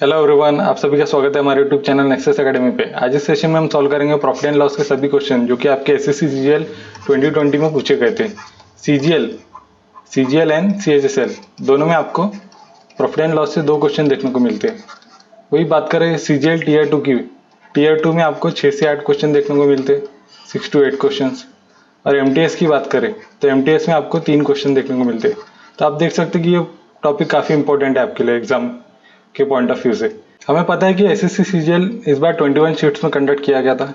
Hello everyone, आप सभी का स्वागत है हमारे यूट्यूब चैनल नेक्सस एकेडमी पे। आज इस सेशन में हम सॉल्व करेंगे प्रॉफिट एंड लॉस के सभी क्वेश्चन जो कि आपके एसएससी सीजीएल 2020 में पूछे गए थे। सीजीएल एंड सीएचएसएल दोनों में आपको प्रॉफिट एंड लॉस से दो क्वेश्चन देखने को मिलते हैं। वही बात करें सीजीएल टीयर 2 की, टीयर 2 में आपको 6 से 8 क्वेश्चन देखने को मिलते हैं, 6 to 8 क्वेश्चन। और एमटीएस की बात करें तो एमटीएस में आपको 3 क्वेश्चन देखने को मिलते हैं। तो आप देख सकते हैं कि ये टॉपिक काफ़ी इंपॉर्टेंट है आपके लिए एग्जाम के पॉइंट ऑफ व्यू से। हमें पता है कि एसएससी सीजीएल इस बार 21 शीट्स में कंडक्ट किया गया था।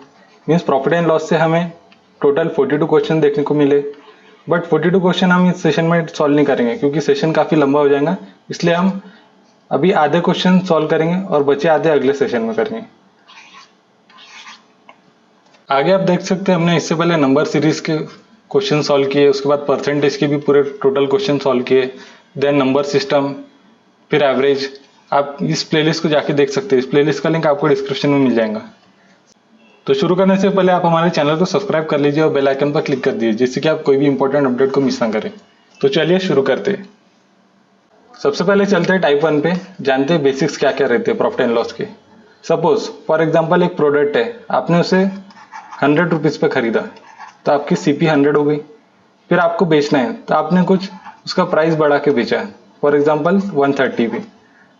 मीन्स प्रॉफिट एंड लॉस से हमें टोटल 42 क्वेश्चन देखने को मिले, बट 42 क्वेश्चन हम इस सेशन में सॉल्व नहीं करेंगे क्योंकि सेशन काफ़ी लंबा हो जाएगा। इसलिए हम अभी आधे क्वेश्चन सॉल्व करेंगे और बचे आधे अगले सेशन में करेंगे। आगे आप देख सकते हैं हमने इससे पहले नंबर सीरीज के क्वेश्चन सॉल्व किए, उसके बाद परसेंटेज के भी पूरे टोटल क्वेश्चन सॉल्व किए, देन नंबर सिस्टम, फिर एवरेज। आप इस प्लेलिस्ट को जाके देख सकते हैं। इस प्लेलिस्ट का लिंक आपको डिस्क्रिप्शन में मिल जाएगा। तो शुरू करने से पहले आप हमारे चैनल को सब्सक्राइब कर लीजिए और बेल आइकन पर क्लिक कर दीजिए जिससे कि आप कोई भी इंपॉर्टेंट अपडेट को मिस ना करें। तो चलिए शुरू करते हैं। सबसे पहले चलते हैं टाइप 1 पे, जानते हैं बेसिक्स क्या क्या रहते हैं प्रॉफिट एंड लॉस के। सपोज फॉर एग्जाम्पल एक प्रोडक्ट है, आपने उसे 100 रुपीज़ पे खरीदा तो आपकी सीपी 100 हो गई। फिर आपको बेचना है तो आपने कुछ उसका प्राइस बढ़ा के बेचा, फॉर एग्जाम्पल 130 पे।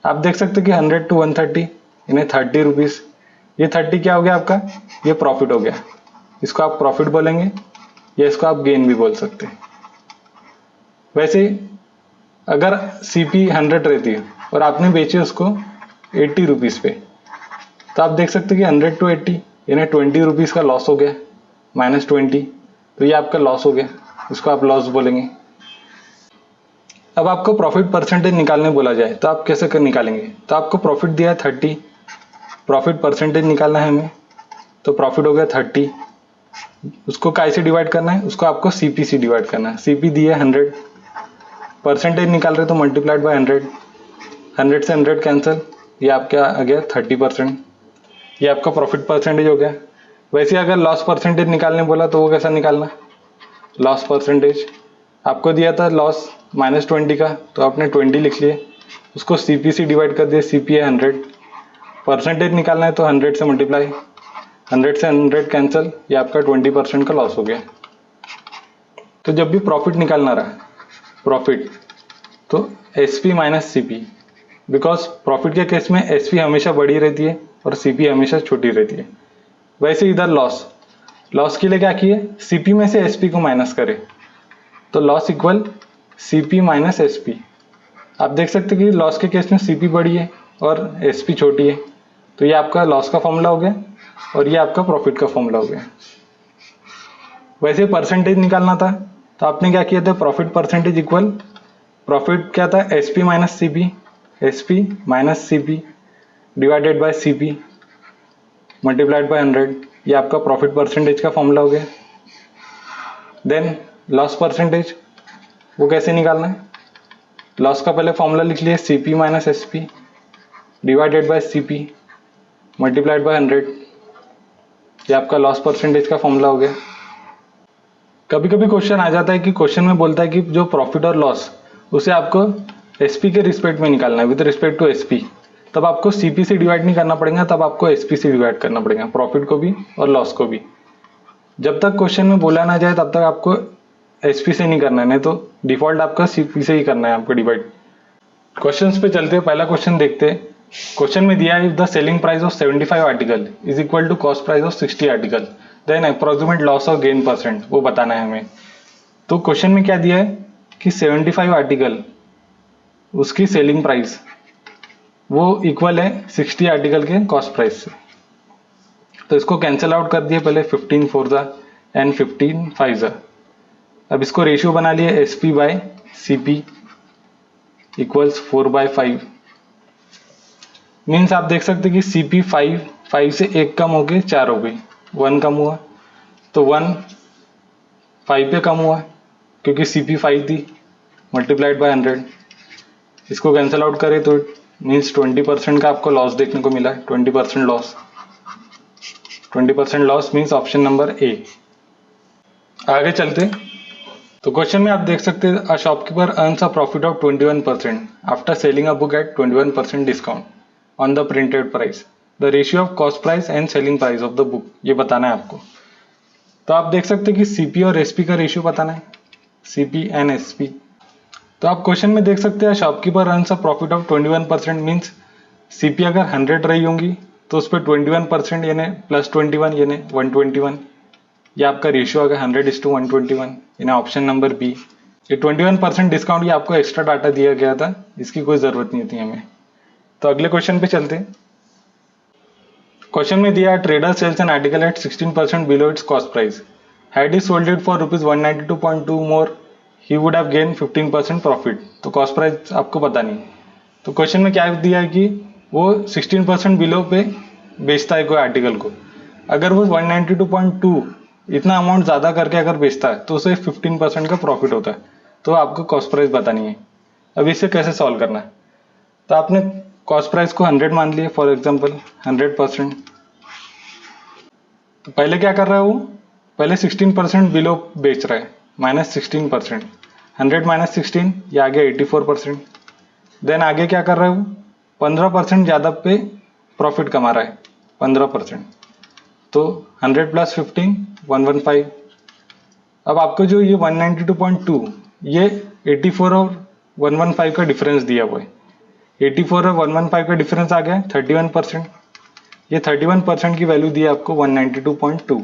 आप देख सकते हैं कि 100 to 130 इन्हें 30 रुपीज़, ये 30 क्या हो गया आपका, ये प्रॉफिट हो गया। इसको आप प्रॉफिट बोलेंगे या इसको आप गेन भी बोल सकते हैं। वैसे अगर सीपी 100 रहती है और आपने बेचे उसको 80 रुपीज़ पे, तो आप देख सकते हैं कि 100 to 80 इन्हें 20 रुपीज़ का लॉस हो गया, -20, तो ये आपका लॉस हो गया, इसको आप लॉस बोलेंगे। अब आपको प्रॉफिट परसेंटेज निकालने बोला जाए तो आप कैसे कर निकालेंगे। तो आपको प्रॉफिट दिया है 30, प्रॉफिट परसेंटेज निकालना है हमें, तो प्रॉफिट हो गया 30। उसको काय से डिवाइड करना है, उसको आपको सीपी से डिवाइड करना है। सीपी दी है 100, परसेंटेज निकाल रहे तो मल्टीप्लाइड बाय 100, 100 से 100 कैंसिल, ये आपका आ गया 30%। ये आपका प्रॉफिट परसेंटेज हो गया। वैसे अगर लॉस परसेंटेज निकालने बोला तो वो कैसा निकालना, लॉस परसेंटेज आपको दिया था लॉस -20 का, तो आपने 20 लिख लिए, उसको सीपी से डिवाइड कर दिया, सीपी है 100, परसेंटेज निकालना है तो 100 से मल्टीप्लाई, 100 से 100 कैंसिल, ये आपका 20% का लॉस हो गया। तो जब भी प्रॉफिट निकालना रहा, प्रॉफिट तो SP minus CP, because profit के केस में एसपी हमेशा बड़ी रहती है और सीपी हमेशा छोटी रहती है। वैसे इधर लॉस, लॉस के लिए क्या किए, सीपी में से एसपी को माइनस करें, तो loss equal CP minus SP. आप देख सकते हैं कि लॉस के केस में सीपी बड़ी है और एसपी छोटी है, तो ये आपका लॉस का फॉर्मूला हो गया और ये आपका प्रॉफिट का फॉर्मूला हो गया। वैसे परसेंटेज निकालना था तो आपने क्या किया था, प्रॉफिट परसेंटेज इक्वल, प्रॉफिट क्या था, SP minus CP, SP minus CP divided by CP multiplied by 100, ये आपका प्रॉफिट परसेंटेज का फॉर्मूला हो गया। देन लॉस परसेंटेज, वो कैसे निकालना है, लॉस का पहले फॉर्मूला लिख लिए, CP minus SP divided by CP multiplied by 100, ये आपका लॉस परसेंटेज का फॉर्मूला हो गया। कभी कभी क्वेश्चन आ जाता है कि क्वेश्चन में बोलता है कि जो प्रॉफिट और लॉस उसे आपको एसपी के रिस्पेक्ट में निकालना है, विद रिस्पेक्ट टू एसपी, तब आपको सीपी से डिवाइड नहीं करना पड़ेगा, तब आपको एसपी से डिवाइड करना पड़ेगा, प्रॉफिट को भी और लॉस को भी। जब तक क्वेश्चन में बोला ना जाए तब तक आपको एसपी से नहीं करना है, नहीं तो डिफॉल्ट आपका सीपी से ही करना है आपको डिवाइड। क्वेश्चंस पे चलते हैं, पहला क्वेश्चन देखते हैं। क्वेश्चन में दिया है if the selling price of 75 article is equal to cost price of 60 article then approximate loss और गेन परसेंट, वो बताना है हमें। तो क्वेश्चन में क्या दिया है कि 75 आर्टिकल उसकी सेलिंग प्राइस वो इक्वल है 60 आर्टिकल के कॉस्ट प्राइस से। तो इसको कैंसिल आउट कर दिए पहले, 15 4 जा एंड 15 5 जा। अब इसको रेशियो बना लिए, SP bye CP equals 4/5। Means आप देख सकते कि सीपी 5 से 1 कम हो गए 4 हो गई, 1 कम हुआ, तो 1 5 पे कम हुआ क्योंकि सीपी 5 थी, मल्टीप्लाइड बाय 100। इसको कैंसिल आउट करें तो मीन्स 20% का आपको लॉस देखने को मिला है, 20% loss. 20% loss means option number A. आगे चलते, तो क्वेश्चन में आप देख सकते हैं a shopkeeper earns a profit of 21% after selling a book at 21% discount on the printed price, the ratio of cost price and selling price of the book, ये बताना है आपको। तो आप देख सकते हैं कि सीपी और एसपी का रेशियो बताना है, सीपी एंड एसपी। तो आप क्वेश्चन में देख सकते हैं shopkeeper earns a profit of 21%, means CP अगर 100 रही होंगी तो उस पर 21% यानी +21 यानी 121, ये आपका रेशियो अगर 100:121 यानी ऑप्शन नंबर बी। ये 21% डिस्काउंट ये आपको एक्स्ट्रा डाटा दिया गया था, इसकी कोई ज़रूरत नहीं थी हमें। तो अगले क्वेश्चन पे चलते हैं। क्वेश्चन में दिया trader sells an article at 16% below its cost price, had he sold it for ₹192.2 more he would have gain 15% profit. तो कॉस्ट प्राइस आपको पता नहीं। तो क्वेश्चन में क्या दिया है कि वो 16% बिलो पे बेचता है कोई आर्टिकल को, अगर वो 192.2 इतना अमाउंट ज़्यादा करके अगर बेचता है तो उसे 15% का प्रॉफिट होता है। तो आपको कॉस्ट प्राइस बतानी है। अब इसे कैसे सॉल्व करना है, तो आपने कॉस्ट प्राइस को 100 मान लिया, फॉर एग्जांपल 100%। तो पहले क्या कर रहा है वो, पहले 16% बिलो बेच रहा है, -16%, 100 - 16 ये आ गया 84%। देन आगे क्या कर रहा है वो, 15% ज़्यादा पे प्रॉफिट कमा रहा है, 15%। तो 100 + 15 115। अब आपको जो ये 192.2 ये 84 और 115 का डिफरेंस दिया हुआ है, 84 और 115 का डिफरेंस आ गया 31%। ये 31% की वैल्यू दी है आपको 192.2।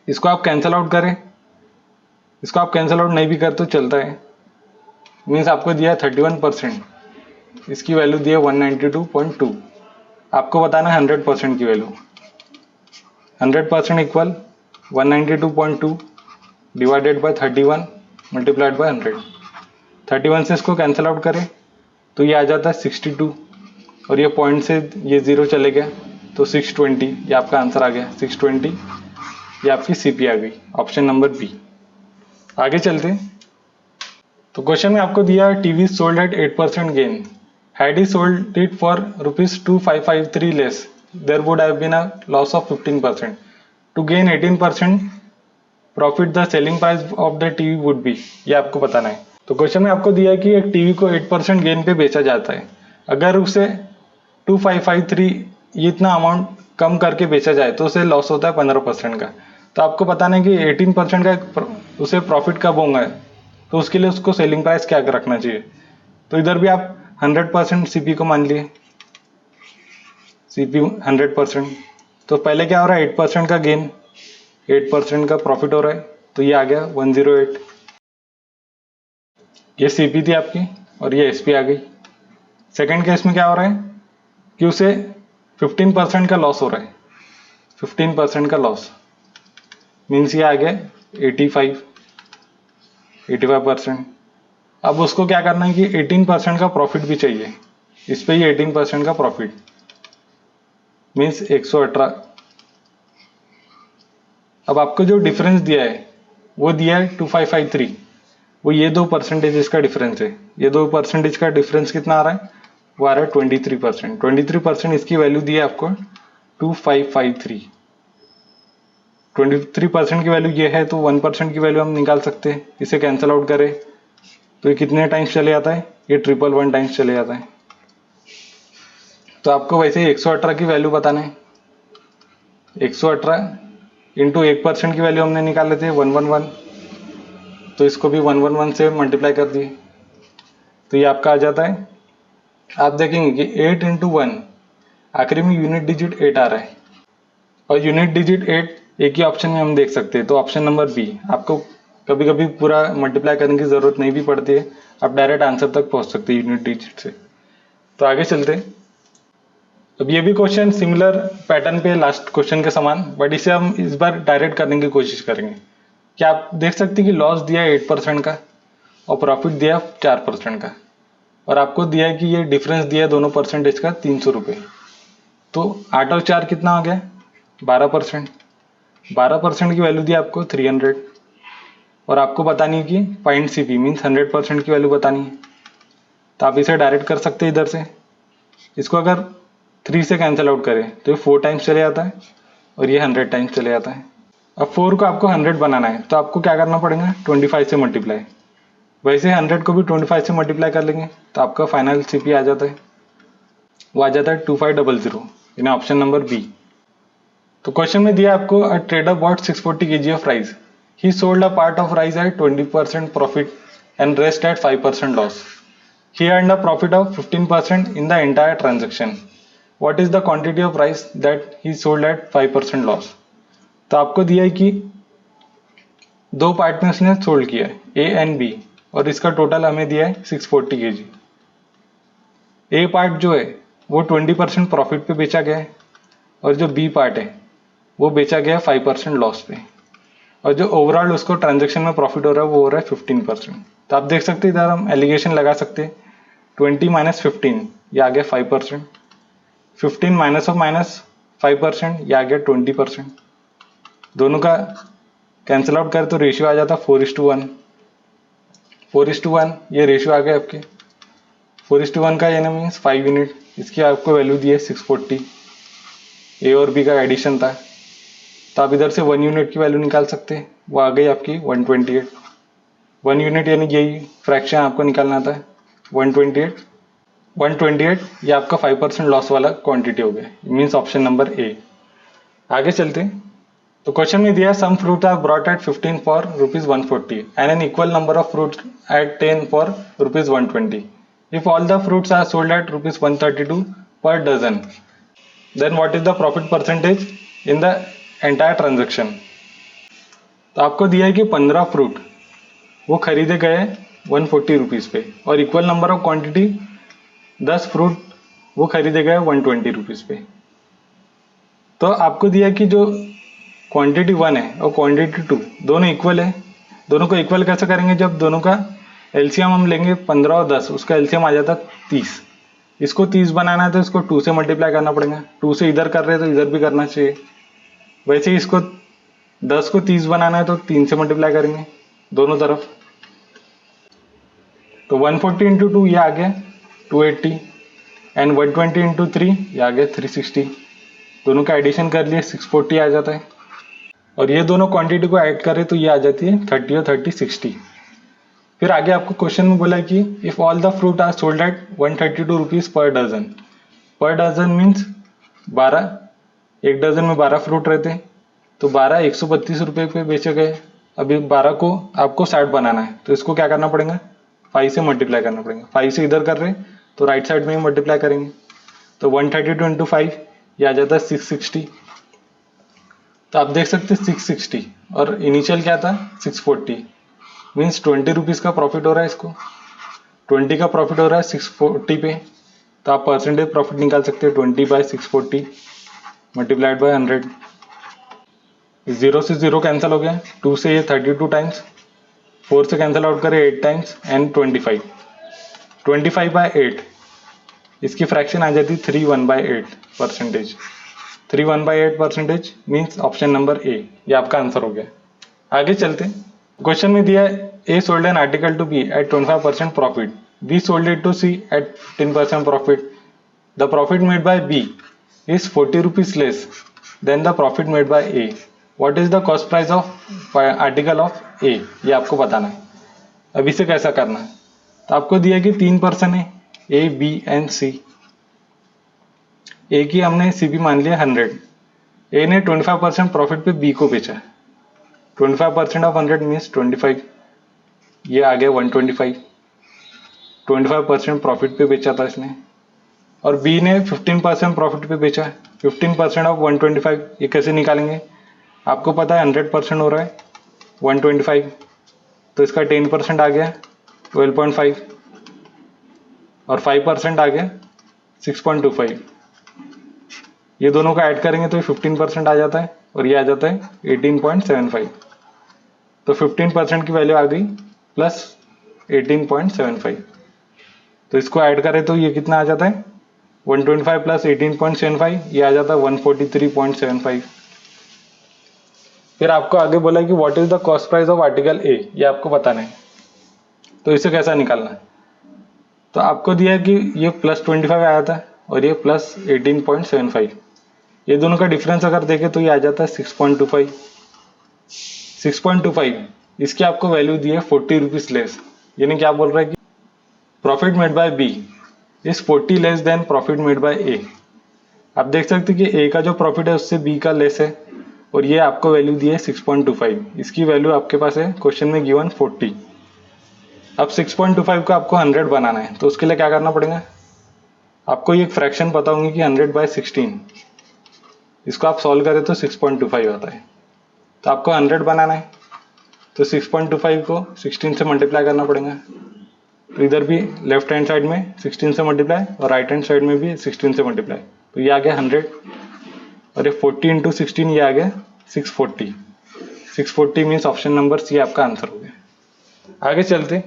इसको आप कैंसिल आउट करें, इसको आप कैंसिल आउट नहीं भी कर तो चलता है, मीन्स आपको दिया है 31%, इसकी वैल्यू दी है 192.2। आपको बताना है 100% की value. 100% equal 192.2 divided by 31 multiplied by 100। 31 से इसको कैंसिल आउट करें तो ये आ जाता है 62, और ये पॉइंट से ये 0 चले गया तो 620, ये आपका आंसर आ गया 620, ये आपकी सीपी आ गई, ऑप्शन नंबर बी। आगे चलते हैं। तो क्वेश्चन में आपको दिया TV sold at 8% gain, had he sold it for ₹2553 less there would have been a loss of 15%, to gain 18% profit the selling price of the TV would be, ये आपको बताना है। तो क्वेश्चन में आपको दिया है कि एक टीवी को 8% गेन पे बेचा जाता है, अगर उसे 2553 ये इतना अमाउंट कम करके बेचा जाए तो उसे लॉस होता है 15% का। तो आपको बताना है कि 18% का उसे प्रॉफिट कब होगा, तो उसके लिए उसको सेलिंग प्राइस क्या रखना चाहिए। तो इधर भी आप 100% सीपी को मान लिए, सीपी 100%। तो पहले क्या हो रहा है, 8% का गेन, 8% का प्रॉफिट हो रहा है, तो ये आ गया 108। ये सीपी थी आपकी और ये एसपी आ गई। सेकंड केस में क्या हो रहा है कि उसे 15% का लॉस हो रहा है, 15% का लॉस, मीन्स ये आ गया 85%। अब उसको क्या करना है कि 18% का प्रॉफिट भी चाहिए, इस पे ही 18% का प्रॉफिट, मीन्स 118। अब आपको जो डिफरेंस दिया है वो दिया है 2553, वो ये 2% का डिफरेंस है। ये 2% का डिफरेंस कितना आ रहा है, वो आ रहा है 23%। 23% इसकी वैल्यू दी है आपको 2553। 23% की वैल्यू ये है, तो 1% की वैल्यू हम निकाल सकते हैं। इसे कैंसिल आउट करें तो ये कितने टाइम्स चले जाता है, ये 111 टाइम्स चले जाता है। तो आपको वैसे ही 118 की वैल्यू बताना है। 118 इंटू 1% की वैल्यू हमने निकाल लेते हैं 111, तो इसको भी 111 से मल्टीप्लाई कर दिए तो ये आपका आ जाता है। आप देखेंगे कि 8 × 1, आखिरी में यूनिट डिजिट 8 आ रहा है, और यूनिट डिजिट 8 एक ही ऑप्शन में हम देख सकते हैं, तो ऑप्शन नंबर बी। आपको कभी कभी पूरा मल्टीप्लाई करने की जरूरत नहीं भी पड़ती है, आप डायरेक्ट आंसर तक पहुंच सकते हैं यूनिट डिजिट से। तो आगे चलते हैं। अब ये भी क्वेश्चन सिमिलर पैटर्न पे लास्ट क्वेश्चन के समान, बट इसे हम इस बार डायरेक्ट करने की कोशिश करेंगे। क्या आप देख सकते हैं कि लॉस दिया है 8% का और प्रॉफिट दिया है 4% का, और आपको दिया है कि ये डिफरेंस दिया है दोनों परसेंटेज का 300 रुपये। तो 8 और 4 कितना हो गया, 12%। 12% की वैल्यू दी आपको 300, और आपको बतानी है कि फाइंड सीपी, मीन्स 100% की वैल्यू बतानी है। तो आप इसे डायरेक्ट कर सकते हैं इधर से। इसको अगर 3 से कैंसिल आउट करें तो ये 4 टाइम्स चले जाता है और ये 100 टाइम्स चले जाता है। अब 4 को आपको 100 बनाना है, तो आपको क्या करना पड़ेगा, 25 से मल्टीप्लाई। वैसे 100 को भी 25 से मल्टीप्लाई कर लेंगे तो आपका फाइनल सीपी आ जाता है। वो आ जाता है 2500, यानी ऑप्शन नंबर बी। तो क्वेश्चन में दिया आपको a trader bought 640 kg of rice, he sold a part of rice at 20% profit and rest at 5% loss, he earned a profit of 15% in the entire transaction. What is the quantity of rice that he sold at 5% loss? तो आपको दिया है कि दो part में उसने sold किया है, ए एंड बी, और इसका टोटल हमें दिया है 640 kg। ए पार्ट जो है वो 20% प्रॉफिट पे बेचा गया है, और जो बी पार्ट है वो बेचा गया है 5% लॉस पे, और जो ओवरऑल उसको ट्रांजेक्शन में प्रॉफिट हो रहा है वो हो रहा है 15%। तो आप देख सकते हैं इधर हम एलिगेशन लगा सकते हैं, 20 माइनस 15 ये आ गया 5%, 15 माइनस ऑफ माइनस 5% ये आ गया 20%। दोनों का कैंसिल आउट करें तो रेशियो आ जाता 4:1, 4:1 ये रेशियो आ गया आपके। 4:1 का यानी मीन्स 5 यूनिट, इसकी आपको वैल्यू दी है 640, ए और बी का एडिशन था, तो आप इधर से 1 यूनिट की वैल्यू निकाल सकते हैं, वो आ गई आपकी 128। 1 यूनिट यानी यही फ्रैक्शन आपको निकालना था 128। 128 ये आपका 5% लॉस वाला क्वांटिटी हो गया, मीन्स ऑप्शन नंबर ए। आगे चलते हैं। तो क्वेश्चन में दिया some fruit are brought at 15 for ₹140 and an equal number of fruit at 10 for ₹120। If all the fruits are sold at ₹132 per dozen, then what is the profit percentage in the entire transaction. तो आपको दिया है कि 15 fruit वो खरीदे गए 140 rupees पे, और equal number of quantity 10 fruit वो खरीदे गए 120 रुपीज़ पे। तो आपको दिया कि जो क्वांटिटी 1 है और क्वांटिटी 2 दोनों इक्वल है। दोनों को इक्वल कैसे करेंगे, जब दोनों का एलसीएम हम लेंगे 15 और 10, उसका एलसीएम आ जाता 30। इसको 30 बनाना है तो इसको 2 से मल्टीप्लाई करना पड़ेगा, 2 से इधर कर रहे हैं तो इधर भी करना चाहिए। वैसे ही इसको 10 को 30 बनाना है तो 3 से मल्टीप्लाई करेंगे दोनों तरफ। तो 140 इंटू 2 ये आ गया 280, एंड 120 इंटू 3 ये आ गया 360। दोनों का एडिशन कर लिए 640 आ जाता है, और ये दोनों क्वांटिटी को ऐड करें तो ये आ जाती है 30 और 30 60। फिर आगे आपको क्वेश्चन में बोला कि if all the fruit are sold at 132 rupees per dozen. Per dozen means 12, एक डजन में 12 फ्रूट रहते हैं, तो 12 132 रुपये पे बेचे गए। अभी 12 को आपको 60 बनाना है तो इसको क्या करना पड़ेगा, 5 से मल्टीप्लाई करना पड़ेगा। 5 से इधर कर रहे हैं तो राइट साइड में ही मल्टीप्लाई करेंगे, तो 132 इंटू 5 ये आ जाता है 660। तो आप देख सकते हैं 660 और इनिशियल क्या था 640, मीन्स 20 रुपीज़ का प्रॉफिट हो रहा है, इसको 20 का प्रॉफिट हो रहा है 640 पे। तो आप परसेंटेज प्रॉफिट निकाल सकते हैं 20/640 मल्टीप्लाइड बाय 100। 0 से 0 कैंसिल हो गया, 2 से ये 32 टाइम्स, 4 से कैंसिल आउट करें 8 टाइम्स, एंड 25, 25/8 इसकी फ्रैक्शन आ जाती 3/1/8 percentage. 3/1/8 percentage means option number ए, ये आपका आंसर हो गया। आगे चलते हैं। क्वेश्चन में दिया है A sold an article to B at 25% profit, B sold it to C at 15% profit. The profit made by B is 40 rupees less than the profit made by A. What is the cost price of article of A, ये आपको बताना है। अब इसे कैसा करना है, तो आपको दिया कि 3 पर्सन है ए बी एंड सी। ए की हमने सी बी मान लिया 100, ए ने 25% प्रॉफिट पे बी को बेचा। 25% ऑफ 100 मीन्स 25, ये आ गया 125। 25% प्रॉफिट पे बेचा था इसने, और बी ने 15% प्रॉफिट पे बेचा। 15% ऑफ 125 ये कैसे निकालेंगे, आपको पता है 100% हो रहा है 125, तो इसका 10% आ गया 12.5, और 5% आ गया 6.25। ये दोनों का ऐड करेंगे तो 15% आ जाता है, और ये आ जाता है 18.75। तो 15% की वैल्यू आ गई प्लस 18.75। तो इसको ऐड करें तो ये कितना आ जाता है 125 प्लस 18.75, ये आ जाता है 143.75। फिर आपको आगे बोला कि what is the cost price of article A, ये आपको बताना है। तो इसे कैसा निकालना है, तो आपको दिया है कि ये प्लस 25 आया था और ये प्लस 18.75, ये दोनों का डिफरेंस अगर देखें तो ये आ जाता है 6.25। 6.25 इसकी आपको वैल्यू दी है 40 रुपीज लेस, यानी क्या बोल रहा है कि profit made by B is 40 less than profit made by A. आप देख सकते हैं कि ए का जो प्रॉफिट है उससे बी का लेस है, और ये आपको वैल्यू दी है 6.25। इसकी वैल्यू आपके पास है क्वेश्चन में गिवन 40। अब 6.25 को आपको 100 बनाना है, तो उसके लिए क्या करना पड़ेगा, आपको ये एक फ्रैक्शन पता होंगे कि 100/16, इसको आप सॉल्व करें तो 6.25 आता है। तो आपको 100 बनाना है, तो 6.25 को 16 से मल्टीप्लाई करना पड़ेगा। तो इधर भी लेफ्ट हैंड साइड में 16 से मल्टीप्लाई और राइट हैंड साइड में भी 16 से मल्टीप्लाई, तो ये आ गया 100, और ये 40 इंटू 16 ये आ गया 640। 640 मीन्स ऑप्शन नंबर सी आपका आंसर हो गया। आगे चलते,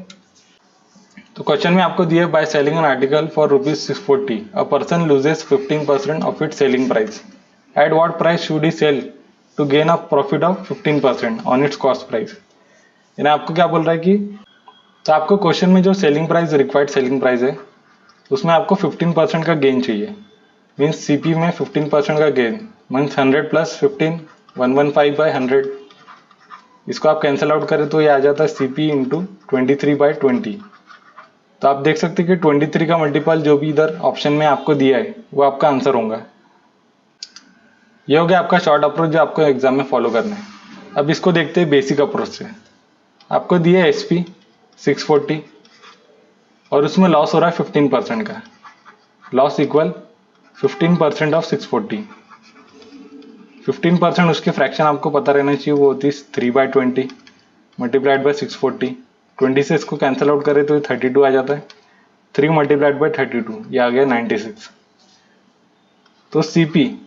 तो क्वेश्चन में आपको दिया by selling an article for ₹640 a person loses 15% of its selling price, at what price should he sell to gain a profit of 15% on its cost price. यानी आपको क्या बोल रहा है कि, तो आपको क्वेश्चन में जो selling price, required selling price है, उसमें आपको 15% का गेन चाहिए। मीन्स सीपी में 15% का गेन मीन्स 100 प्लस 15, 115/100। इसको आप कैंसिल आउट करें तो ये आ जाता है सीपी इंटू 23/20। तो आप देख सकते हैं कि 23 का मल्टीपल जो भी इधर ऑप्शन में आपको दिया है वो आपका आंसर होगा। ये हो गया आपका शॉर्ट अप्रोच जो आपको एग्जाम में फॉलो करना है। अब इसको देखते हैं बेसिक अप्रोच से। आपको दिया है एसपी 640 और उसमें लॉस हो रहा है 15% का। Loss equal 15% of 640। 15% उसके फ्रैक्शन आपको पता रहना चाहिए, वो होती है 3/20 मल्टीप्लाइड बाय 640। 20 से इसको कैंसिल आउट करें तो 32 आ जाता है। 3 मल्टीप्लाइड बाय 32 ये आ गया 96। तो CP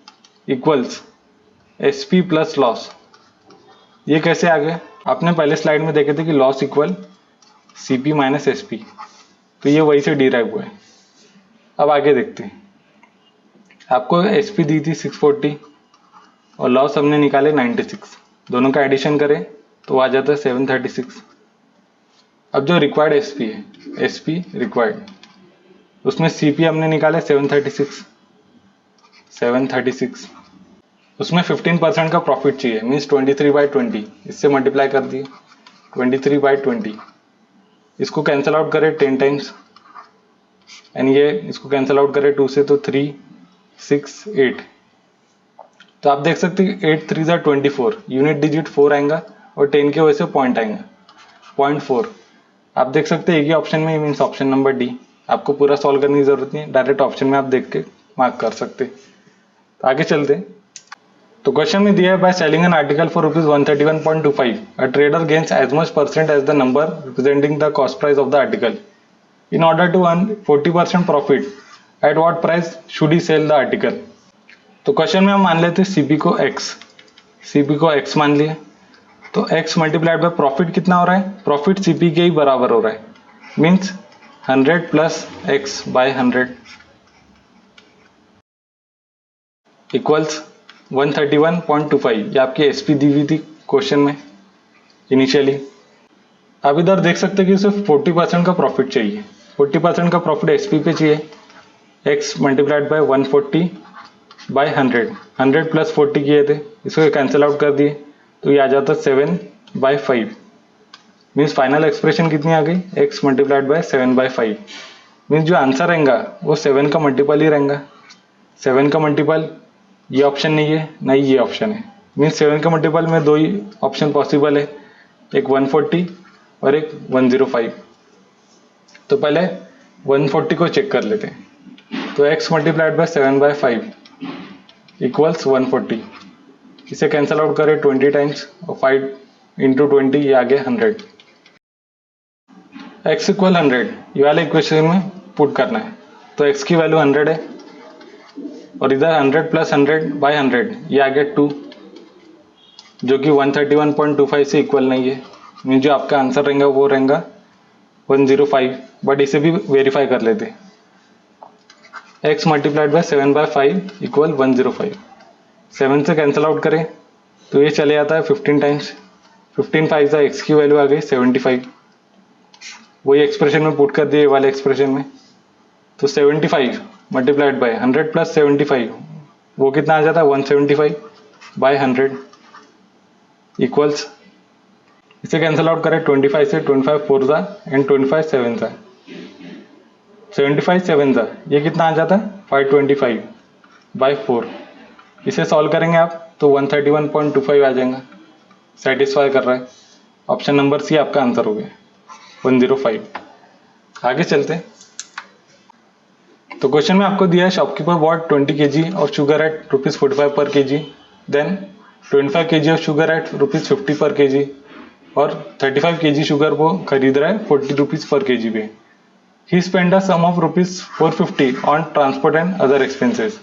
equals SP plus loss. ये कैसे आ गया, आपने पहले स्लाइड में देखे थे कि loss equal CP minus SP, तो ये वही से डिराइव हुआ है। अब आगे देखते हैं, आपको एसपी दी थी 640 और लॉस हमने निकाले 96, दोनों का एडिशन करें तो आ जाता है 736। अब जो रिक्वायर्ड एसपी है, एसपी रिक्वायर्ड, उसमें सीपी हमने निकाले 736। उसमें 15% का प्रॉफिट चाहिए, मीन्स 23/20, इससे मल्टीप्लाई कर दिए 23/20। इसको कैंसिल आउट करें 10 टाइम्स, एंड ये इसको कैंसिल आउट करें 2 से तो 3, 6, 8। तो आप देख सकते हैं 8 3 ज़ा 24, यूनिट डिजिट 4 आएगा और 10 के वजह से पॉइंट आएगा 0.4। आप देख सकते हैं एक ही ऑप्शन में, मीन्स ऑप्शन नंबर डी। आपको पूरा सॉल्व करने की जरूरत नहीं है, डायरेक्ट ऑप्शन में आप देख के मार्क कर सकते। तो आगे चलते हैं, तो क्वेश्चन में दिया है by selling an article for ₹131.25 a trader gains as much percent as the number representing the cost price of the article in order to earn 40% profit, at what price should he sell the article. तो question में हम मान लेते हैं CP को x, CP को x मान लिए, तो एक्स मल्टीप्लाइड बाय प्रॉफिट कितना हो रहा है, प्रॉफिट सीपी के ही बराबर हो रहा है, means 100 plus x by 100 equals 131.25। ये आपकी एसपी दी हुई थी क्वेश्चन में इनिशियली। अब इधर देख सकते हैं कि उसे 40% का प्रॉफिट चाहिए, 40% का प्रॉफिट एसपी पे चाहिए। एक्स मल्टीप्लाइड बाय 140/100, 100 प्लस 40 किए थे, इसको कैंसिल आउट कर दिए तो ये आ जाता 7/5। मीन्स फाइनल एक्सप्रेशन कितनी आ गई, एक्स मल्टीप्लाइड बाय 7/5। मीन्स जो आंसर रहेगा वो 7 का मल्टीपल ही रहेगा। 7 का मल्टीपल ये ऑप्शन नहीं है, नहीं ये ऑप्शन है। मीन्स 7 का मल्टीपल में दो ही ऑप्शन पॉसिबल है, एक 140 और एक 105। तो पहले 140 को चेक कर लेते हैं, तो x मल्टीप्लाइड बाय 7/5 इक्वल्स 140। इसे कैंसिल आउट करें 20 टाइम्स और 5 इंटू 20 ये आ गया 100। x इक्वल 100 ये वाले इक्वेशन में पुट करना है, तो x की वैल्यू 100 है और इधर 100 प्लस 100/100 ये आ गया 2, जो कि 131.25 से इक्वल नहीं है। मीन जो आपका आंसर रहेगा वो रहेगा 105, बट इसे भी वेरीफाई कर लेते। x multiplied by 7/5 equal 105। 7 से कैंसिल आउट करें तो ये चले जाता है 15 टाइम्स, 15 5 सा x की वैल्यू आ गई 75। वही एक्सप्रेशन में पुट कर दिए वाले एक्सप्रेशन में, तो 75 मल्टीप्लाइड बाय 100 प्लस 75 वो कितना आ जाता है 175/100 इक्वल्स, इसे कैंसिल आउट करें 25 से, 25 4 सा एंड 25 7 सा, 75 7 जा ये कितना आ जाता है 525/4। इसे सॉल्व करेंगे आप तो 131.25 आ जाएगा, सेटिस्फाई कर रहा है। ऑप्शन नंबर सी आपका आंसर हो गया 105। आगे चलते हैं। तो क्वेश्चन में आपको दिया है shopkeeper bought 20 kg of sugar at ₹45 per kg, then 25 kg of sugar at ₹50 per kg और 35 kg शुगर वो खरीद रहा है ₹40 पर kg पे। He spend a sum of ₹450 on transport and other expenses.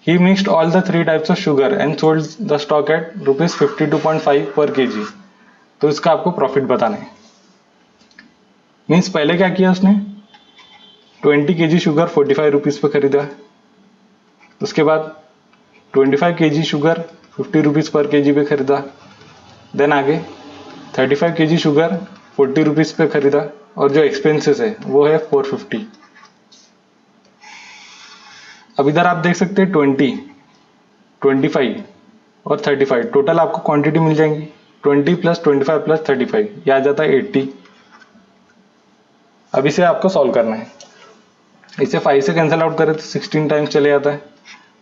He mixed all the 3 types of sugar and sold the stock at ₹52.5 per kg। तो इसका आपको profit बताना है। मीन्स पहले क्या किया उसने 20 kg शुगर ₹45 पे खरीदा, उसके बाद 25 kg शुगर ₹50 पर kg पे खरीदा, देन आगे 35 kg शुगर ₹40 पे खरीदा और जो एक्सपेंसेस है वो है 450। अब इधर आप देख सकते हैं 20, 25 और 35 टोटल आपको क्वांटिटी मिल जाएंगी। 20 + 25 + 35 ये आ जाता है 80। अब इसे आपको सॉल्व करना है। इसे 5 से कैंसिल आउट करें तो 16 टाइम्स चले जाता है,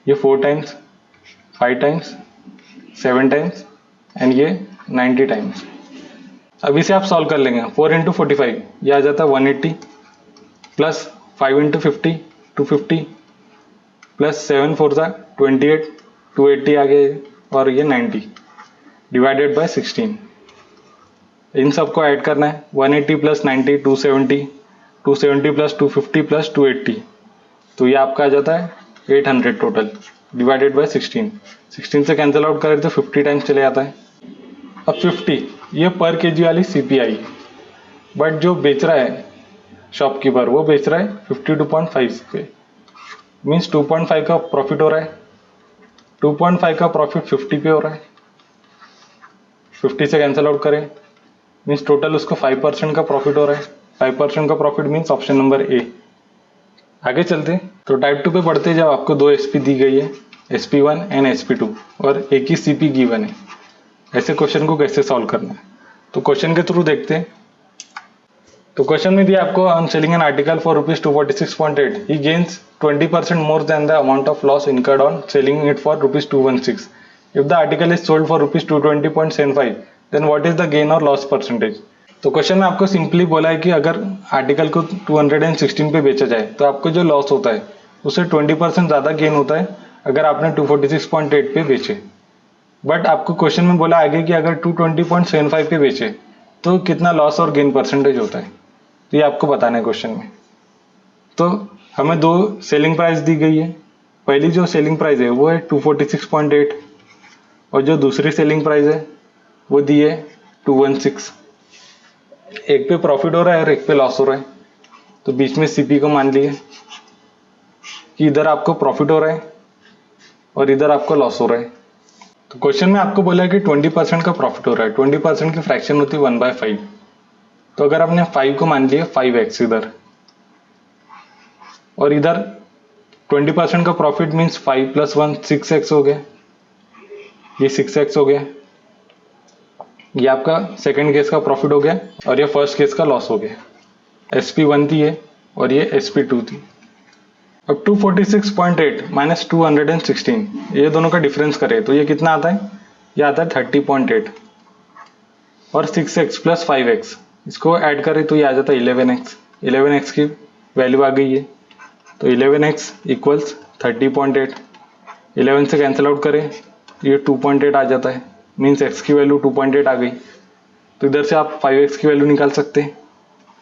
ये 4 टाइम्स, 5 टाइम्स, 7 टाइम्स एंड ये 90 टाइम्स। अब इसे आप सॉल्व कर लेंगे। 4 × 45 ये आ जाता है 180 प्लस 5 × 50 250 प्लस 7 4 28 280 आ गए और ये 90 डिवाइडेड बाय 16। इन सबको ऐड करना है। 180 + 90 270 270 + 250 + 280 तो ये आपका आ जाता है 800 टोटल डिवाइडेड बाय 16। 16 से कैंसिल आउट करें तो 50 टाइम्स चले जाता है। अब 50 ये पर kg वाली CPI, बट जो बेच रहा है शॉपकीपर वो बेच रहा है 52.5 पे, मीन्स 2.5 का प्रॉफिट हो रहा है। 2.5 का प्रॉफिट 50 पे हो रहा है। 50 से कैंसिल आउट करें मीन्स टोटल उसको 5% का प्रॉफिट हो रहा है। 5% का profit means option number A. आगे चलते तो टाइप 2 पे पढ़ते जब आपको 2 SP दी गई है, SP1 एंड SP2 और एक ही CP गिवन है, ऐसे क्वेश्चन को कैसे सॉल्व करना है तो क्वेश्चन के थ्रू देखते हैं। तो क्वेश्चन में दिया आपको on selling an article for ₹246.8 he gains 20% more than the amount of loss incurred on selling it for ₹216। If the article is sold for ₹220.75 then what is the gain और loss percentage. तो question में आपको simply बोला है कि अगर article को 216 पे बेचा जाए तो आपको जो लॉस होता है उससे 20% ज़्यादा गेन होता है अगर आपने 246.8 पे बेचे। बट आपको क्वेश्चन में बोला आगे कि अगर 220.75 पे बेचे तो कितना लॉस और गेन परसेंटेज होता है, तो ये आपको बताना है क्वेश्चन में। तो हमें 2 सेलिंग प्राइस दी गई है। पहली जो सेलिंग प्राइस है वो है 246.8 और जो दूसरी सेलिंग प्राइस है वो दी है 216। एक पे प्रॉफिट हो रहा है और एक पे लॉस हो रहा है, तो बीच में CP को मान लिए कि इधर आपको प्रॉफिट हो रहा है और इधर आपको लॉस हो रहा है। तो क्वेश्चन में आपको बोला है कि 20% का प्रॉफिट हो रहा है। 20% की फ्रैक्शन होती है 1/5। तो अगर आपने 5 को मान लिया 5x इधर और इधर 20% का प्रॉफिट मीन्स 5 + 1 6x हो गया, ये 6x हो गया। ये आपका सेकंड केस का प्रॉफिट हो गया और ये फर्स्ट केस का लॉस हो गया। SP1 थी ये और ये SP2 थी। अब 246.8 - 216 ये दोनों का डिफरेंस करें तो ये कितना आता है, ये आता है 30.8 और 6x + 5x इसको ऐड करें तो ये आ जाता है 11x। 11x की वैल्यू आ गई है तो 11x = 30.8। 11 से कैंसिल आउट करें तो ये 2.8 आ जाता है, मीन्स x की वैल्यू 2.8 आ गई। तो इधर से आप 5x की वैल्यू निकाल सकते हैं।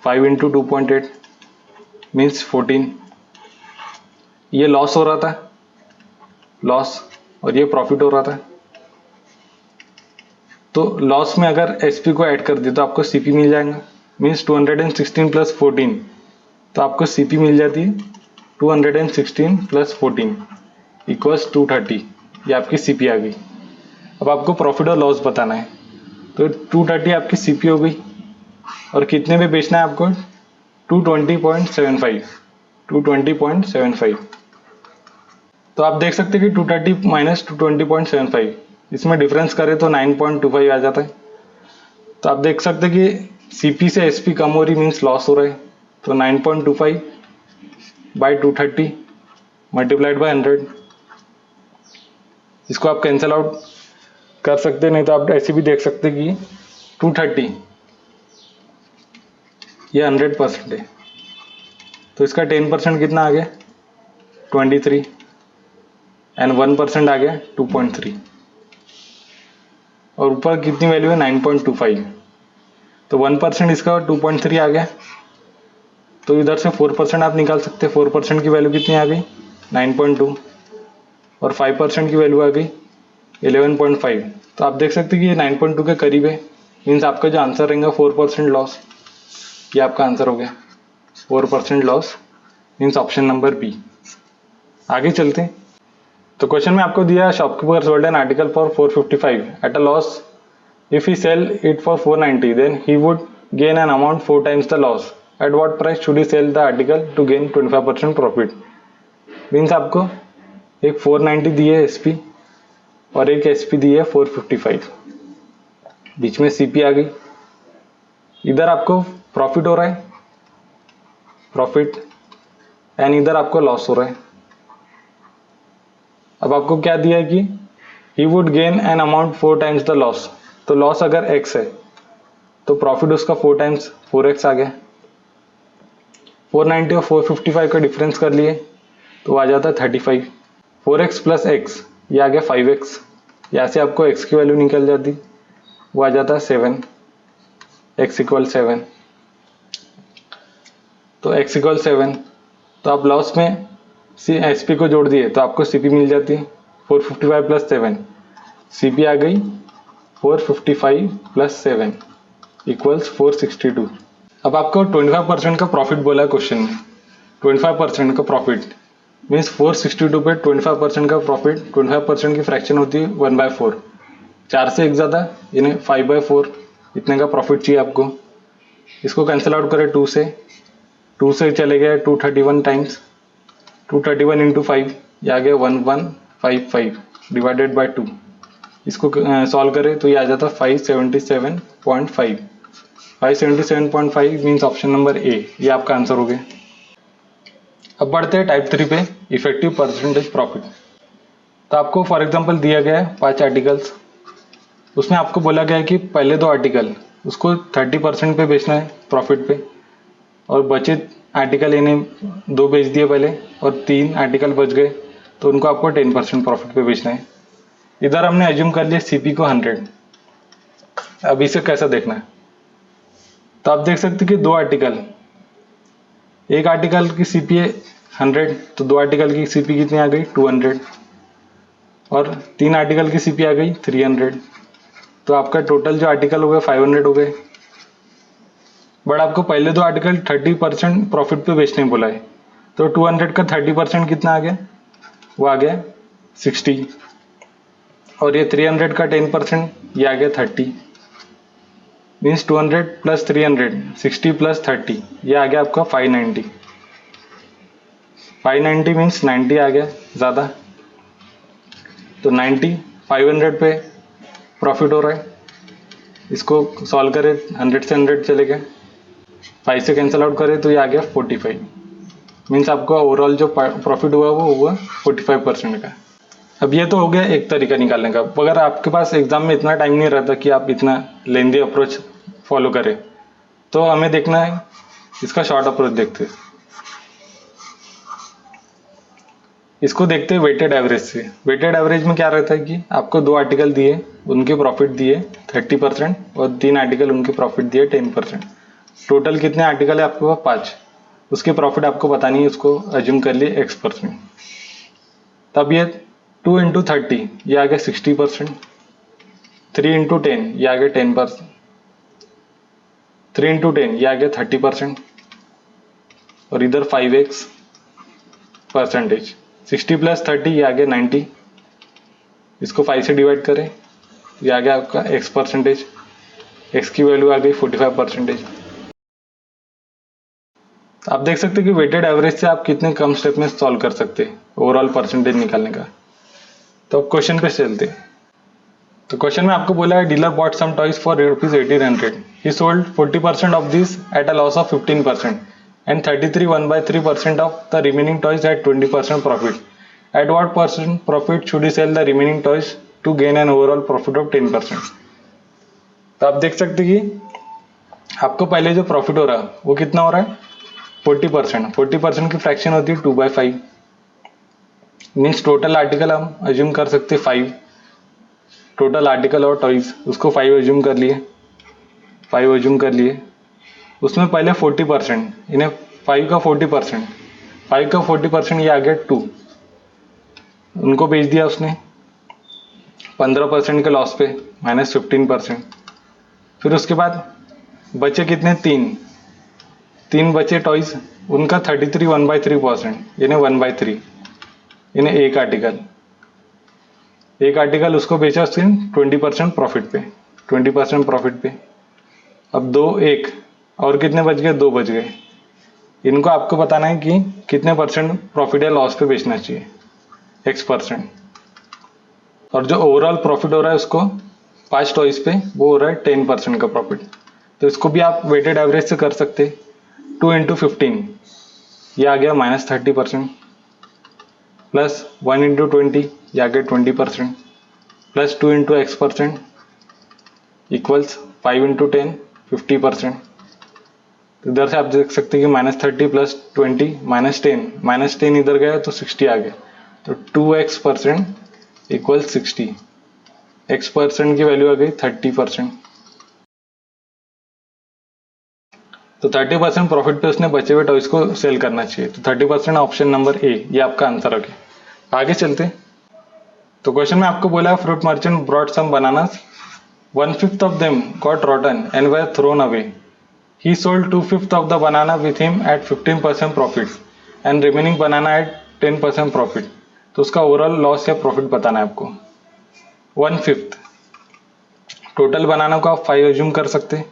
5 × 2.8 मीन्स 14। ये लॉस हो रहा था, लॉस, और ये प्रॉफिट हो रहा था। तो लॉस में अगर SP को ऐड कर दिया तो आपको CP मिल जाएगा, मीन्स 216 + 14 तो आपको CP मिल जाती है 216 + 14 = 230। ये आपकी CP आ गई। अब आपको प्रॉफिट और लॉस बताना है तो 230 आपकी CP हो गई और कितने पे बेचना है आपको 220.75। 220.75 तो आप देख सकते हैं कि 230 - 220.75 इसमें डिफरेंस करें तो 9.25 आ जाता है। तो आप देख सकते हैं कि CP से SP कम हो रही मीन्स लॉस हो रहा है, तो 9.25 बाई 230 मल्टीप्लाइड बाई 100। इसको आप कैंसिल आउट कर सकते, नहीं तो आप ऐसे भी देख सकते कि 230 ये 100% है, तो इसका 10% कितना आ गया 23 एंड 1% आ गया 2.3 और ऊपर कितनी वैल्यू है 9.25, तो 1% इसका 2.3 आ गया, तो इधर से 4% आप निकाल सकते हैं। 4% की वैल्यू कितनी आ गई 9.2 और 5% की वैल्यू आ गई 11.5, तो आप देख सकते हैं कि ये 9.2 के करीब है। मीन्स आपका जो आंसर रहेगा 4% लॉस, ये आपका आंसर हो गया 4% loss, means option number B. आगे चलते हैं। तो क्वेश्चन में आपको दिया shopkeeper sold an article for 455 at a loss, if he sell it for 490 then he would gain an amount 4 times the loss, at what price should he sell the article to gain 25% profit. Means आपको एक 490 दी है SP और एक SP दी है 455, बीच में CP आ गई। इधर आपको प्रॉफिट हो रहा है प्रॉफिट एंड इधर आपको लॉस हो रहा है। अब आपको क्या दिया है कि ही would gain an amount 4 times the loss, तो लॉस अगर x है तो प्रॉफिट उसका 4 times 4x आ गया। 490 और 455 का डिफरेंस कर लिए तो आ जाता है 35। 4x प्लस x ये आ गया 5x, यहाँ से आपको x की वैल्यू निकल जाती, वो आ जाता है 7, x इक्वल 7, तो x इक्वल 7, तो आप लॉस में एस पी को जोड़ दिए तो आपको सीपी मिल जाती है 455 प्लस 7, सीपी आ गई 455 प्लस 7 इक्वल्स 462। अब आपको 25% का प्रॉफिट बोला है क्वेश्चन में, 25% का प्रॉफिट मीन्स 462 पे 25% का प्रॉफिट, 25% की फ्रैक्शन होती है 1/4, 4 से एक ज़्यादा यानी 5/4 इतने का प्रॉफिट चाहिए आपको। इसको कैंसिल आउट करें 2 से चले गए 231 टाइम्स, 231 इंटू 5 ये आ गया 1155 डिवाइडेड बाई 2, इसको सॉल्व करें तो ये आ जाता 577.5, 577.5 मीन्स ऑप्शन नंबर ए, ये आपका आंसर हो गया। अब बढ़ते हैं टाइप 3 पे, इफेक्टिव परसेंटेज प्रॉफिट। तो आपको फॉर एग्जांपल दिया गया है 5 आर्टिकल्स, उसमें आपको बोला गया है कि पहले 2 आर्टिकल उसको 30% पे बेचना है प्रॉफिट पे, और बचे आर्टिकल इन्हें 2 बेच दिए पहले और 3 आर्टिकल बच गए तो उनको आपको 10% प्रॉफिट पे बेचना है। इधर हमने एज्यूम कर लिया सीपी को 100। अब इसे कैसा देखना है, तो आप देख सकते कि 2 आर्टिकल, एक आर्टिकल की सीपी है 100 तो 2 आर्टिकल की सीपी कितनी आ गई 200 और 3 आर्टिकल की सीपी आ गई 300, तो आपका टोटल जो आर्टिकल हो गए 500 हो गए। बट आपको पहले 2 आर्टिकल 30% प्रॉफिट पे बेचने बोला है, तो 200 का 30% कितना आ गया, वो आ गया 60 और ये 300 का 10% ये आ गया 30, मीन्स 200 प्लस 300 60 प्लस 30 ये आ गया आपका 590, 590 मीन्स 90 आ गया ज़्यादा, तो 90 500 पे प्रॉफिट हो रहा है। इसको सॉल्व करें 100 से 100 चले गए, 5 से कैंसिल आउट करें तो ये आ गया 45, मीन्स आपका ओवरऑल जो प्रॉफिट हुआ वो हुआ 45% का। अब ये तो हो गया एक तरीका निकालने का। अगर आपके पास एग्जाम में इतना टाइम नहीं रहता कि आप इतना लेंदी अप्रोच फॉलो करें, तो हमें देखना है इसका शॉर्ट अप्रोच देखते हैं। इसको देखते हैं वेटेड एवरेज से। वेटेड एवरेज में क्या रहता है कि आपको 2 आर्टिकल दिए, उनके प्रॉफिट दिए 30% और 3 आर्टिकल उनके प्रॉफिट दिए 10%। टोटल कितने आर्टिकल है आपके पास 5, उसके प्रॉफिट आपको बतानी है, उसको एज्यूम कर लिए x%। तब ये 2 इंटू 30 ये आ गया 60%, 3 इंटू 10 ये आ गया 10%, 3 इंटू 10 ये आ गया 30% और इधर 5x परसेंटेज, 60 प्लस 30 ये आ गया 90, इसको 5 से डिवाइड करें ये आ गया आपका x%, x की वैल्यू आ गई 45%। आप देख सकते हैं कि वेटेड एवरेज से आप कितने कम स्टेप में सॉल्व कर सकते हैं ओवरऑल परसेंटेज निकालने का। तो अब क्वेश्चन पे चलते हैं। तो क्वेश्चन में आपको बोला है dealer bought some toys for ₹1800, he sold 40% of this at a loss of 15%, and 33 1/3% of the remaining toys at 20% profit. At what percent profit should he sell the remaining toys to gain an overall profit of 10%? तो आप देख सकते हैं कि आपको पहले जो profit हो रहा है वो कितना हो रहा है 40%. 40% की फ्रैक्शन होती है 2/5. मीन्स टोटल आर्टिकल हम अज्यूम कर सकते 5. टोटल आर्टिकल और टॉयज उसको 5 अज्यूम कर लिए. 5 अज्यूम कर लिए. उसमें पहले 40%, इन्हें 5 का 40%, 5 का 40% ये आ गया 2. उनको बेच दिया उसने 15% के लॉस पे -15%. फिर उसके बाद बचे कितने 3 बचे टॉयज. उनका 33 1/3%, यानी 1/3, यानी एक आर्टिकल उसको बेचा उसने 20% प्रॉफिट पे, 20% प्रॉफिट पे. अब 2 1 और कितने बच गए 2 बच गए. इनको आपको बताना है कि कितने परसेंट प्रॉफिट या लॉस पे बेचना चाहिए, X%. और जो ओवरऑल प्रॉफिट हो रहा है उसको 5 टॉयज पे वो हो रहा है 10% का प्रॉफिट. तो इसको भी आप वेटेड एवरेज से कर सकते. 2 × 15 ये आ गया -30%, प्लस 1 × 20 ये आ गया 20%, प्लस 2 × X% इक्वल्स 5 × 10 50%. तो इधर से आप देख सकते हैं कि -30 + 20 -10 इधर गया तो 60 आ गया. तो 2X% इक्वल 60. X% की वैल्यू आ गई 30%. तो 30% प्रॉफिट पे उसने बचे हुए टॉयज को सेल करना चाहिए. तो 30% ऑप्शन नंबर ए ये आपका आंसर हो गया. आगे चलते. तो क्वेश्चन में आपको बोला fruit merchant brought some bananas, 1/5 of them got rotten and were thrown away. He sold 2/5 of the banana with him at 15% profit and remaining banana at 10% profit. तो उसका ओवरऑल लॉस या प्रॉफिट बताना है आपको. 1/5 total बनाना को आप 5 assume कर सकते.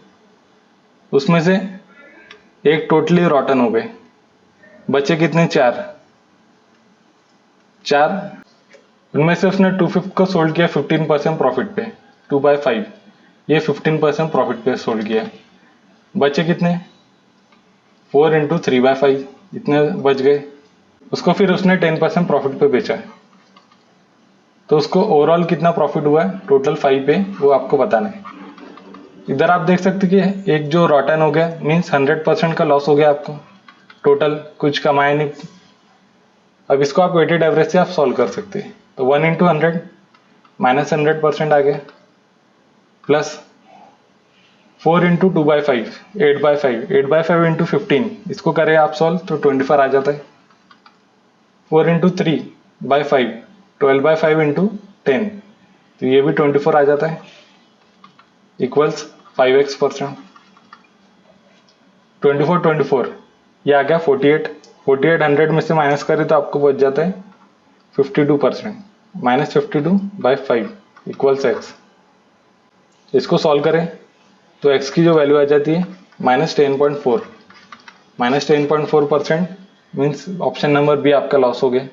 उसमें से एक टोटली रॉटन हो गए, बचे कितने 4. उनमें से उसने 2/5 को सोल्ड किया 15% प्रॉफिट पे, 2/5 ये 15% प्रॉफिट पे सोल्ड किया. बचे कितने 4 × 3/5 इतने बच गए. उसको फिर उसने 10% प्रॉफिट पे बेचा है. तो उसको ओवरऑल कितना प्रॉफिट हुआ है टोटल 5 पे वो आपको बताना है. इधर आप देख सकते कि एक जो रॉटन हो गया मीन्स 100% का लॉस हो गया आपको, टोटल कुछ कमाया नहीं. अब इसको आप वेटेड एवरेज से आप सॉल्व कर सकते हैं. तो 1 × 100 -100% आ गया, प्लस 4 × 2/5 8/5 × 15 इसको करें आप सॉल्व तो 24 आ जाता है. 4 × 3/5 12/5 × 10 तो ये भी 24 आ जाता है, इक्वल्स 5X%. 24 ये आ गया 48 100 में से माइनस करें तो आपको बच जाता है 52%, -52/5 इक्वल्स X. इसको सॉल्व करें तो X की जो वैल्यू आ जाती है -10.4. -10.4% मीन्स ऑप्शन नंबर बी आपका लॉस हो गया.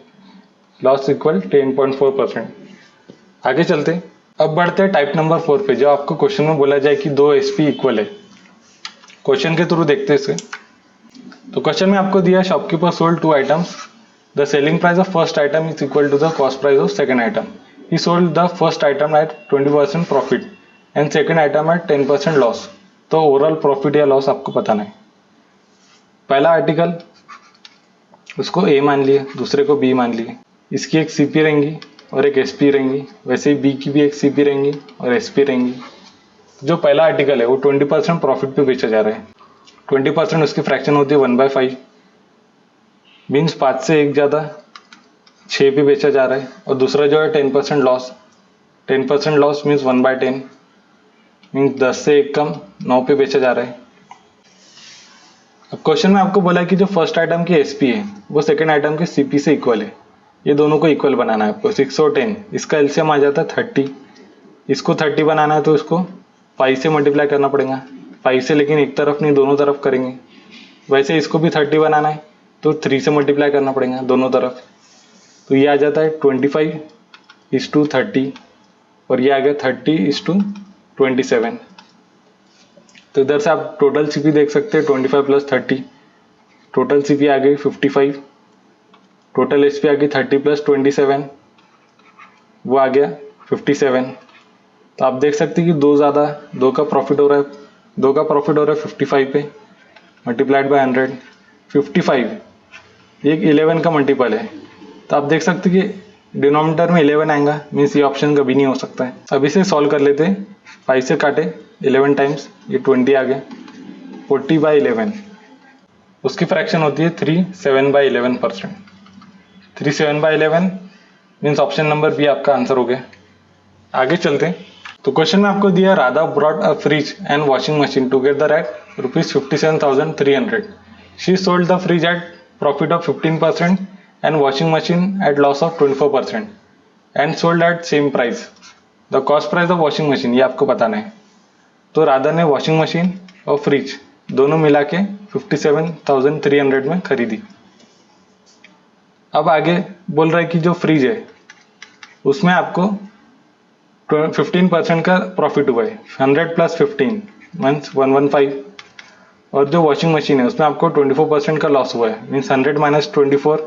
Loss equal 10.4%. आगे चलते. अब बढ़ते हैं टाइप नंबर 4 पे, जो आपको क्वेश्चन में बोला जाए कि 2 SP इक्वल है. क्वेश्चन के थ्रू देखते हैं इसे. तो क्वेश्चन में आपको दिया shopkeeper sold 2 items. The selling price of first item is equal to the cost price of second item. He sold the first item at 20% profit and second item at 10% loss. तो overall profit या loss आपको बताना है. पहला article उसको A मान लिए, दूसरे को B मान लिए. इसकी एक CP रहेंगी और एक SP रहेंगी. वैसे ही B की भी एक CP रहेंगी और SP रहेंगी. जो पहला आर्टिकल है वो 20% प्रॉफिट पे बेचा जा रहा है. 20% उसकी फ्रैक्शन होती है 1/5 मीन्स 5 से 1 ज़्यादा 6 पे बेचा जा रहा है. और दूसरा जो है 10% लॉस. 10% लॉस मीन्स 1/10 मीन्स 10 से 1 कम 9 पे बेचा जा रहा है. अब क्वेश्चन में आपको बोला है कि जो फर्स्ट आइटम की SP है वो सेकंड आइटम के CP से इक्वल है. ये दोनों को इक्वल बनाना है आपको. 6 और 10 इसका LCM आ जाता है 30. इसको 30 बनाना है तो इसको 5 से मल्टीप्लाई करना पड़ेगा. 5 से लेकिन एक तरफ नहीं दोनों तरफ करेंगे. वैसे इसको भी 30 बनाना है तो 3 से मल्टीप्लाई करना पड़ेगा दोनों तरफ. तो ये आ जाता है 25:30 और ये आ गया 30:27. तो इधर से आप टोटल CP देख सकते हैं 25 + 30 टोटल सीपी आ गई 55, टोटल एसपी आ गई 30 + 27, वो आ गया 57। तो आप देख सकते हैं कि दो का प्रॉफिट हो रहा है, 55 पे मल्टीप्लाइड बाय 100, 55 ये 11 का मल्टीपल है। तो आप देख सकते हैं कि डिनोमिनेटर में 11 आएगा, मीन्स ये ऑप्शन कभी नहीं हो सकता है। अब इसे सॉल्व कर लेते हैं, 5 से काटे 11 टाइम्स, ये 20 आ गया, 40/11 उसकी फ्रैक्शन होती है 37/11%। 37/11 मीन्स ऑप्शन नंबर बी आपका आंसर हो गया। आगे चलते हैं। तो क्वेश्चन में आपको दिया Radha brought a fridge and washing machine together at ₹57,300। She sold the fridge at profit of 15% and washing machine at loss of 24% and sold at same price. The cost price of washing machine, ये आपको बताना है। तो राधा ने washing machine और fridge दोनों मिला के 57,300 में खरीदी। अब आगे बोल रहा है कि जो फ्रिज है उसमें आपको 15% का प्रॉफिट हुआ है, 100 + 15 मीन्स 115। और जो वॉशिंग मशीन है उसमें आपको 24% का लॉस हुआ है, मीन्स 100 - 24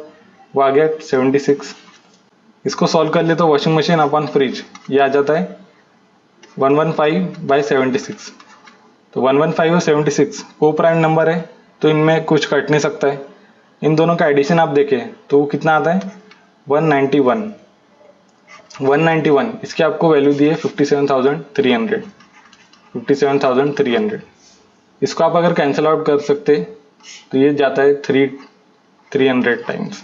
वो आ गया 76। इसको सॉल्व कर ले तो वॉशिंग मशीन अपॉन फ्रिज ये आ जाता है 115/76। तो 115 और 76 को प्राइम नंबर है, तो इनमें कुछ कट नहीं सकता है। इन दोनों का एडिशन आप देखें तो वो कितना आता है 191। 191 इसकी आपको वैल्यू दी है 57,300। 57,300 इसको आप अगर कैंसिल आउट कर सकते तो ये जाता है 300 टाइम्स,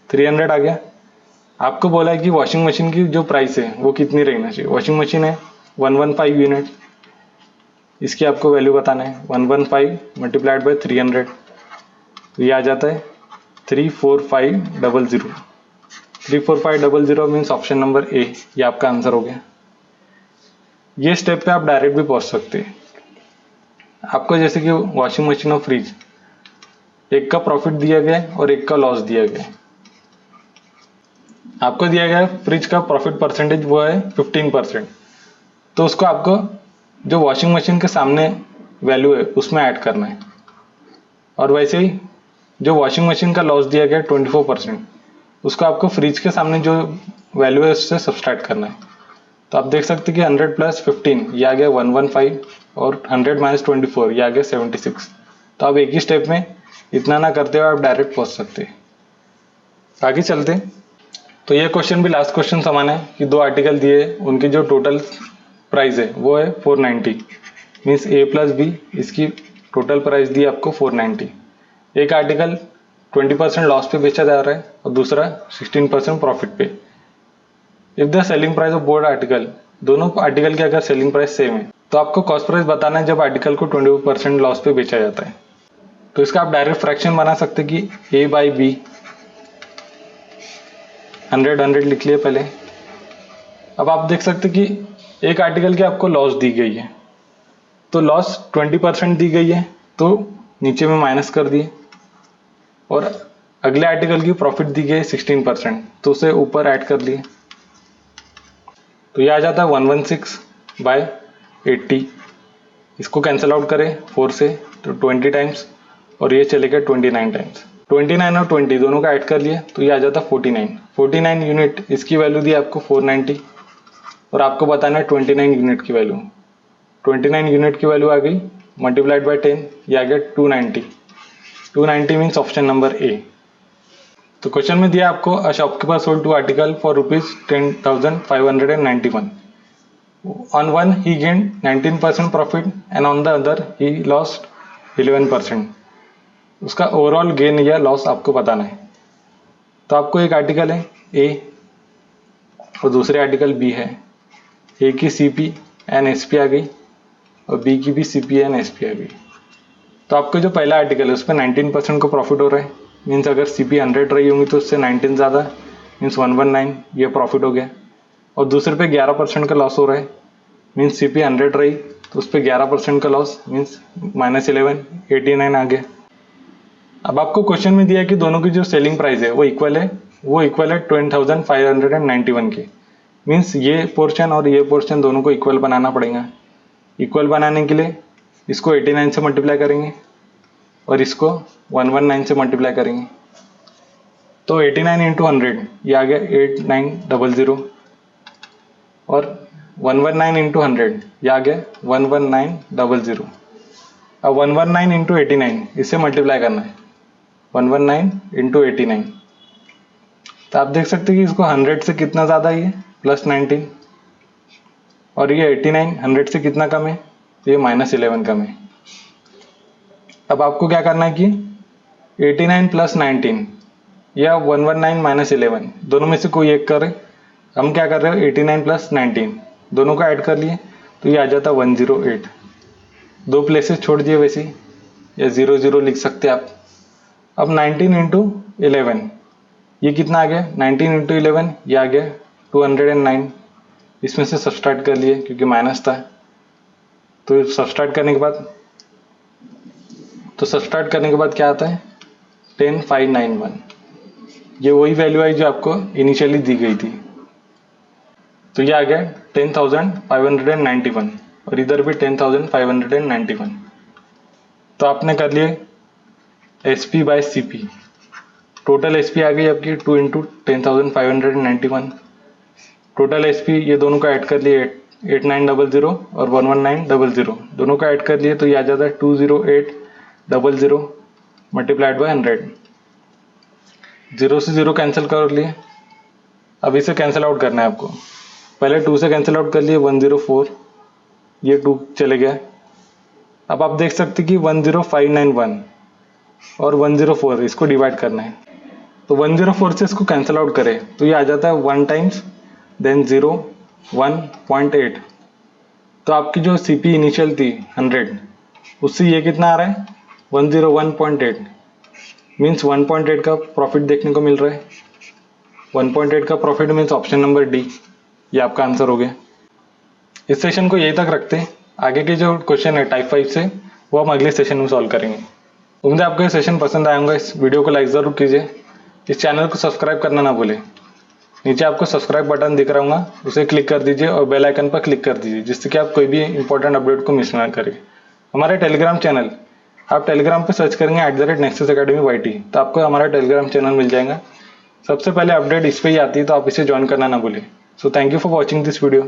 300 आ गया। आपको बोला है कि वॉशिंग मशीन की जो प्राइस है वो कितनी रहना चाहिए। वॉशिंग मशीन है 115 यूनिट, इसकी आपको वैल्यू बताना है 115 मल्टीप्लाइड बाय 300, तो ये आ जाता है 34500। 34500 मीन्स ऑप्शन नंबर ए, ये आपका आंसर हो गया। ये स्टेप पे आप डायरेक्ट भी पहुंच सकते हैं। आपको जैसे कि वॉशिंग मशीन और फ्रिज एक का प्रॉफिट दिया गया और एक का लॉस दिया गया। आपको दिया गया फ्रिज का प्रॉफिट परसेंटेज वो है 15%, तो उसको आपको जो वॉशिंग मशीन के सामने वैल्यू है उसमें ऐड करना है। और वैसे ही जो वॉशिंग मशीन का लॉस दिया गया 24%, उसको आपको फ्रिज के सामने जो वैल्यू है उससे सब्सट्रैक्ट करना है। तो आप देख सकते हैं कि 100 + 15 ये आ गया 115 और 100 - 24 ये आ गया 76। तो आप एक ही स्टेप में इतना ना करते हुए आप डायरेक्ट पहुंच सकते हैं। आगे चलते हैं। तो ये क्वेश्चन भी लास्ट क्वेश्चन समान है कि दो आर्टिकल दिए, उनकी जो टोटल प्राइस है वो है 490, मीन्स ए + बी, इसकी टोटल प्राइस दी आपको 490। एक आर्टिकल 20% लॉस पे बेचा जा रहा है और दूसरा 16% प्रॉफिट पे। If the selling price of both article, दोनों आर्टिकल की अगर सेलिंग प्राइस सेम है तो आपको कॉस्ट प्राइस बताना है जब आर्टिकल को 20% लॉस पे बेचा जाता है। तो इसका आप डायरेक्ट फ्रैक्शन बना सकते कि A/B, 100 लिख लिए पहले। अब आप देख सकते कि एक आर्टिकल की आपको लॉस दी गई है, तो लॉस 20% दी गई है तो नीचे में माइनस कर दिए, और अगले आर्टिकल की प्रॉफिट दी गई है 16%, तो उसे ऊपर ऐड कर लिए। तो ये आ जाता है 116/80। इसको कैंसिल आउट करें 4 से तो 20 टाइम्स, और ये चलेगा 29 टाइम्स। 29 और 20 दोनों का ऐड कर लिए तो ये आ जाता है 49। 49 यूनिट, इसकी वैल्यू दी आपको 490 और आपको बताना है 29 यूनिट की वैल्यू। 29 यूनिट की वैल्यू आ गई मल्टीप्लाइड बाय 10, ये आ गया 290। 290 मीन्स ऑप्शन नंबर ए। तो क्वेश्चन में दिया आपको a shopkeeper sold 2 article for ₹10,591। On one he gained 19% profit and on the other he lost 11%। उसका ओवरऑल गेन या लॉस आपको बताना है। तो आपको एक आर्टिकल है ए और दूसरे आर्टिकल बी है। ए की CP एंड SP आ गई और बी की भी CP एंड SP आ गई। तो आपको जो पहला आर्टिकल है उस पर 19% का प्रॉफिट हो रहा है, मीन्स अगर CP 100 रही होंगी तो उससे 19 ज़्यादा, मीन्स 119, ये प्रॉफिट हो गया। और दूसरे पे 11% का लॉस हो रहा है, मीन्स CP 100 रही तो उस पर 11% का लॉस, मीन्स -11, 89 आ गया। अब आपको क्वेश्चन में दिया है कि दोनों की जो सेलिंग प्राइस है वो इक्वल है 20,591 के, मीन्स ये पोर्शन और ये पोर्शन दोनों को इक्वल बनाना पड़ेगा। इक्वल बनाने के लिए इसको 89 से मल्टीप्लाई करेंगे और इसको 119 से मल्टीप्लाई करेंगे तो 89 इंटू 100 ये आ गया 8900 और 119 इंटू 100 ये आ गया 11900। अब 119 इंटू 89 इससे मल्टीप्लाई करना है 119 इंटू 89 तो आप देख सकते हैं कि इसको 100 से कितना ज़्यादा है ये +19 और ये 89 100 से कितना कम है तो ये -11 कम है। अब आपको क्या करना है कि 89 + 19 या 119 - 11 दोनों में से कोई एक करें। हम क्या कर रहे हो 89 + 19 दोनों को ऐड कर लिए तो ये आ जाता 108। दो प्लेसेस छोड़ दिए वैसे ही, या 00 लिख सकते आप। अब 19 इंटू 11 ये कितना आ गया 19 इंटू 11 ये आ गया 209। इसमें से सब्सट्रैक्ट कर लिए क्योंकि माइनस था तो सब्सट्रैक्ट करने के बाद क्या आता है 10591। ये वही वैल्यू आई जो आपको इनिशियली दी गई थी तो ये आ गया 10591 और इधर भी 10591। तो आपने कर लिए SP by CP। Total SP आ गई आपकी 2 इंटू 10591। टोटल SP ये दोनों को ऐड कर लिए 8900 और 11900 दोनों को ऐड कर लिए तो ये आ जाता है 20800 मल्टीप्लाइड बाय 100। 0 से 0 कैंसिल कर लिए। अब इसे कैंसिल आउट करना है आपको। पहले 2 से कैंसिल आउट कर लिए 104 ये 2 चले गया। अब आप देख सकते कि 10591 और 104 इसको डिवाइड करना है तो 104 से इसको कैंसिल आउट करें तो ये आ जाता है 1 टाइम्स देन 0 1.8। तो आपकी जो CP इनिशियल थी 100 उससे ये कितना आ रहा है 101.8 मीन्स 1.8 का प्रॉफिट देखने को मिल रहा है। 1.8 का profit means option number D ये आपका आंसर हो गया। इस सेशन को यही तक रखते हैं। आगे के जो क्वेश्चन है टाइप 5 से वो हम अगले सेशन में सॉल्व करेंगे। उम्मीद है आपको ये सेशन पसंद आया होगा। इस वीडियो को लाइक ज़रूर कीजिए। इस चैनल को सब्सक्राइब करना ना भूलें। नीचे आपको सब्सक्राइब बटन दिख रहा होगा उसे क्लिक कर दीजिए और बेल आइकन पर क्लिक कर दीजिए जिससे कि आप कोई भी इंपॉर्टेंट अपडेट को मिस ना करें। हमारे टेलीग्राम चैनल आप टेलीग्राम पर सर्च करेंगे @Nexus Academy YT तो आपको हमारा टेलीग्राम चैनल मिल जाएगा। सबसे पहले अपडेट इस पर ही आती है तो आप इसे ज्वाइन करना ना भूलें। So thank you for watching this video.